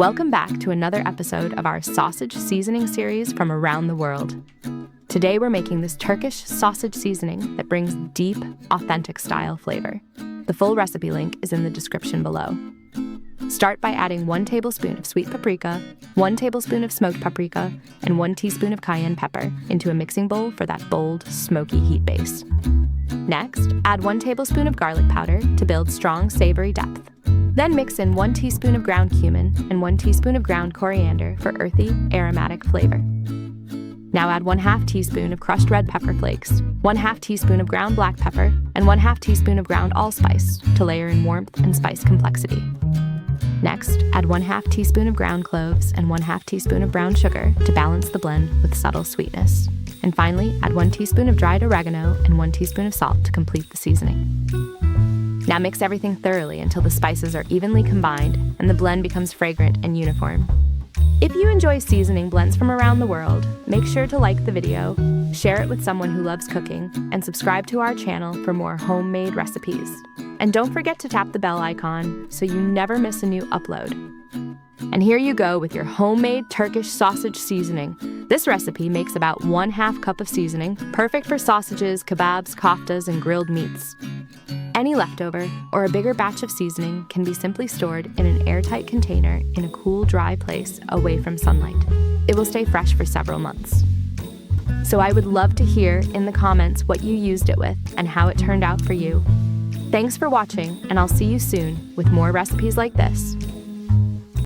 Welcome back to another episode of our sausage seasoning series from around the world. Today we're making this Turkish sausage seasoning that brings deep, authentic style flavor. The full recipe link is in the description below. Start by adding 1 tablespoon of sweet paprika, 1 tablespoon of smoked paprika, and 1 teaspoon of cayenne pepper into a mixing bowl for that bold, smoky heat base. Next, add 1 tablespoon of garlic powder to build strong, savory depth. Then mix in 1 teaspoon of ground cumin and 1 teaspoon of ground coriander for earthy, aromatic flavor. Now add 1/2 teaspoon of crushed red pepper flakes, 1/2 teaspoon of ground black pepper, and 1/2 teaspoon of ground allspice to layer in warmth and spice complexity. Next, add 1/2 teaspoon of ground cloves and 1/2 teaspoon of brown sugar to balance the blend with subtle sweetness. And finally, add 1 teaspoon of dried oregano and 1 teaspoon of salt to complete the seasoning. Now mix everything thoroughly until the spices are evenly combined and the blend becomes fragrant and uniform. If you enjoy seasoning blends from around the world, make sure to like the video, share it with someone who loves cooking, and subscribe to our channel for more homemade recipes. And don't forget to tap the bell icon so you never miss a new upload. And here you go with your homemade Turkish sausage seasoning. This recipe makes about 1/2 cup of seasoning, perfect for sausages, kebabs, koftas, and grilled meats. Any leftover or a bigger batch of seasoning can be simply stored in an airtight container in a cool, dry place away from sunlight. It will stay fresh for several months. So I would love to hear in the comments what you used it with and how it turned out for you. Thanks for watching, and I'll see you soon with more recipes like this.